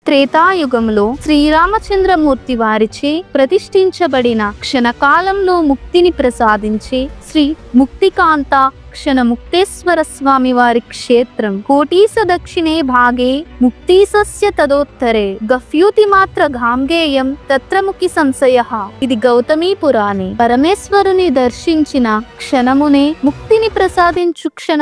త్రేతాయుగంలో శ్రీరామచంద్రమూర్తి వారిచే ప్రతిష్ఠించబడిన క్షణకాలంలో ముక్తిని ప్రసాదించే శ్రీ ముక్తికాంత క్షణ ముక్తేశ్వర స్వామి వారి క్షేత్రం కోటీస దక్షిణే భాగే ముక్తీసస్య తదోత్తరే గఫ్యూతి మాత్ర గాంగేయం తత్రముఖి సంశయః. ఇది గౌతమీ పురాణే. పరమేశ్వరుని దర్శించిన క్షణమునే ముక్తిని ప్రసాదించు క్షణ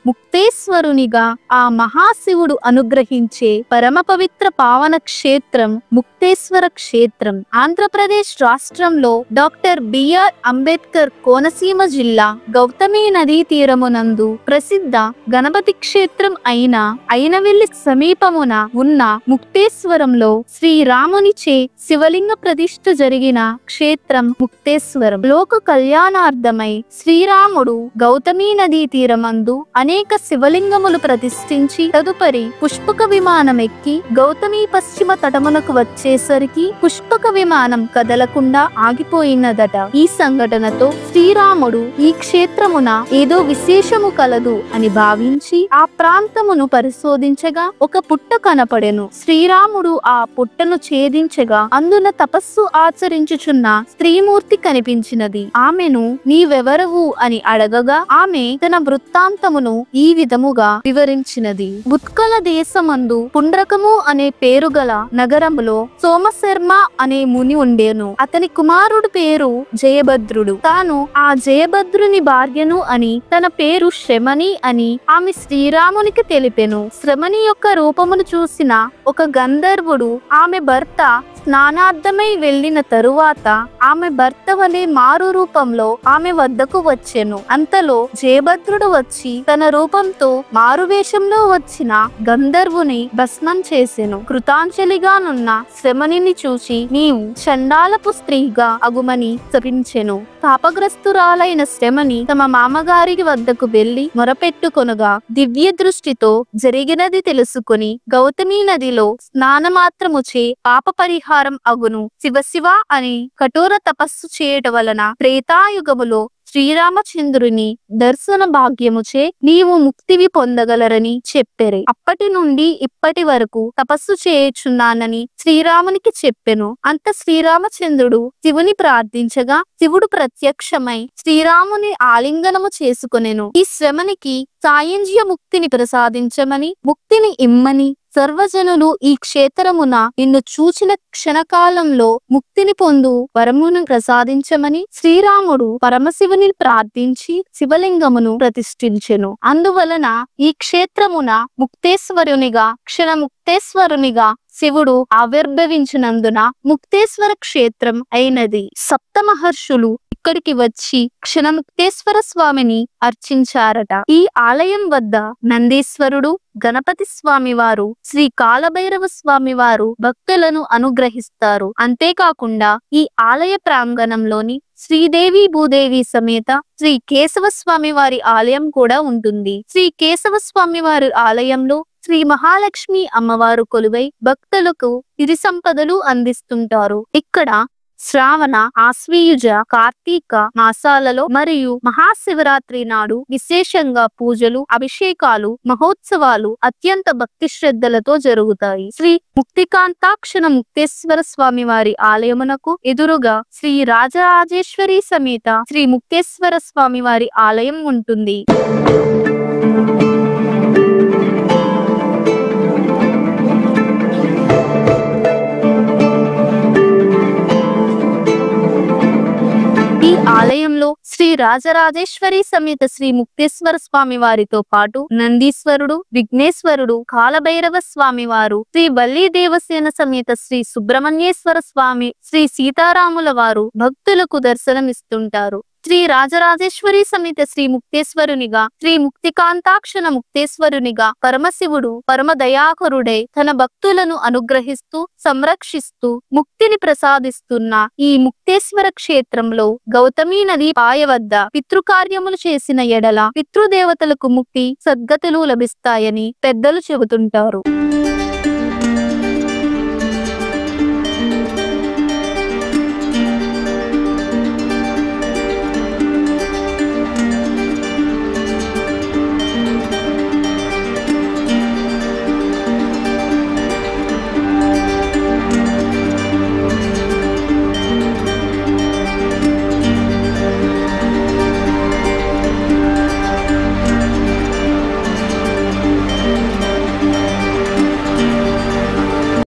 ముక్తేశ్వరునిగా ఆ మహాశివుడు అనుగ్రహించే పరమ పవిత్ర పావన క్షేత్రం ముక్తేశ్వర క్షేత్రం. ఆంధ్రప్రదేశ్ రాష్ట్రంలో డాక్టర్ బిఆర్ అంబేద్కర్ కోనసీమ జిల్లా గౌతమి నదీ తీరమునందు ప్రసిద్ధ గణపతి క్షేత్రం అయిన అయినవెల్లి సమీపమున ఉన్న ముక్తేశ్వరంలో శ్రీరామునిచే శివలింగ ప్రతిష్ఠ జరిగిన క్షేత్రం ముక్తేశ్వరం. లోక కళ్యాణార్థమై శ్రీరాముడు గౌతమి నదీ తీరమందు అనేక శివలింగములు ప్రతిష్ఠించి తదుపరి పుష్పక విమానం ఎక్కి గౌతమి పశ్చిమ తటమునకు వచ్చేసరికి పుష్పక విమానం కదలకుండా ఆగిపోయినదట. ఈ సంఘటనతో శ్రీరాముడు ఈ క్షేత్రమున ఏదో విశేషము కలదు అని భావించి ఆ ప్రాంతమును పరిశోధించగా ఒక పుట్ట కనపడెను. శ్రీరాముడు ఆ పుట్టను ఛేదించగా అందున తపస్సు ఆచరించుచున్న స్త్రీమూర్తి కనిపించినది. ఆమెను నీవెవరవు అని అడగగా ఆమె తన వృత్తాంతమును ఈ విధముగా వివరించినది. ఉత్కల దేశమందు పుండ్రకము అనే పేరు గల నగరములో సోమశర్మ అనే ముని ఉండేను. అతని కుమారుడు పేరు జయభద్రుడు. తాను ఆ జయభద్రుని భార్యను అని తన పేరు శ్రమణి అని ఆమె శ్రీరామునికి తెలిపెను. శ్రమణి యొక్క రూపమును చూసిన ఒక గంధర్వుడు ఆమె భర్త స్నానార్థమై వెళ్లిన తరువాత ఆమె భర్త వలె మారు రూపంలో ఆమె వద్దకు వచ్చెను. అంతలో జయభద్రుడు వచ్చి తన రూపంతో మారువేషంలో వచ్చిన గంధర్వుని భస్మం చేసెను. కృతాంజలిగానున్న శ్రమణిని చూసి నీవు చండాలపు స్త్రీగా అగుమని శపించెను. పాపగ్రస్తురాలైన శ్రమణి తమ మామగారి వద్దకు వెళ్లి మొరపెట్టుకొనగా దివ్య దృష్టితో జరిగినది తెలుసుకుని గౌతమి నదిలో స్నానమాత్రముచే పాప పరిహారం అగును శివశివ అని కఠోర తపస్సు చేయటం వలన త్రేతాయుగములో శ్రీరామచంద్రుని దర్శన భాగ్యముచే నీవు ముక్తివి పొందగలరని చెప్పెరే. అప్పటి నుండి ఇప్పటి వరకు తపస్సు చేయుచున్నానని శ్రీరామునికి చెప్పెను. అంత శ్రీరామచంద్రుడు శివుని ప్రార్థించగా శివుడు ప్రత్యక్షమై శ్రీరాముని ఆలింగనము చేసుకొనెను. ఈ శ్రమనికి సాయంజ్య ముక్తిని ప్రసాదించమని ముక్తిని ఇమ్మని సర్వజనులు ఈ క్షేత్రమున నిన్ను చూచిన క్షణకాలంలో ముక్తిని పొందు వరమును ప్రసాదించమని శ్రీరాముడు పరమశివుని ప్రార్థించి శివలింగమును ప్రతిష్ఠించెను. అందువలన ఈ క్షేత్రమున ముక్తేశ్వరునిగా ముక్తేశ్వరునిగా శివుడు ఆవిర్భవించినందున ముక్తేశ్వర క్షేత్రం అయినది. సప్త మహర్షులు ఇక్కడికి వచ్చి క్షణముక్తేశ్వర స్వామిని అర్చించారట. ఈ ఆలయం వద్ద నందీశ్వరుడు, గణపతి స్వామి వారు, శ్రీ కాలభైరవ స్వామి వారు భక్తులను అనుగ్రహిస్తారు. అంతేకాకుండా ఈ ఆలయ ప్రాంగణంలోని శ్రీదేవి భూదేవి సమేత శ్రీ కేశవ స్వామి వారి ఆలయం కూడా ఉంటుంది. శ్రీ కేశవ స్వామి వారి ఆలయంలో శ్రీ మహాలక్ష్మి అమ్మవారు కొలువై భక్తులకు సిరి సంపదలు అందిస్తుంటారు. ఇక్కడ శ్రావణ, ఆశ్వీయుజ, కార్తీక మాసాలలో మరియు మహాశివరాత్రి నాడు విశేషంగా పూజలు, అభిషేకాలు, మహోత్సవాలు అత్యంత భక్తి శ్రద్ధలతో జరుగుతాయి. శ్రీ ముక్తికాంతాక్షణ ముక్తేశ్వర స్వామి వారి ఆలయమునకు ఎదురుగా శ్రీ రాజరాజేశ్వరి సమేత శ్రీ ముక్తేశ్వర స్వామి వారి ఆలయం ఉంటుంది. ఈ ఆలయంలో శ్రీ రాజరాజేశ్వరి సమేత శ్రీ ముక్తేశ్వర స్వామి వారితో పాటు నందీశ్వరుడు, విఘ్నేశ్వరుడు, కాలభైరవ స్వామి వారు, శ్రీ వల్లి దేవసేన సమేత శ్రీ సుబ్రహ్మణ్యేశ్వర స్వామి, శ్రీ సీతారాముల వారు భక్తులకు దర్శనమిస్తుంటారు. శ్రీ రాజరాజేశ్వరి సమేత శ్రీ ముక్తేశ్వరునిగా, శ్రీ ముక్తికాంతాక్షణ ముక్తేశ్వరునిగా పరమశివుడు పరమదయాకరుడై తన భక్తులను అనుగ్రహిస్తూ సంరక్షిస్తూ ముక్తిని ప్రసాదిస్తున్న ఈ ముక్తేశ్వర క్షేత్రంలో గౌతమి నది పాయ వద్ద పితృకార్యములు చేసిన ఎడల పితృదేవతలకు ముక్తి, సద్గతులు లభిస్తాయని పెద్దలు చెబుతుంటారు.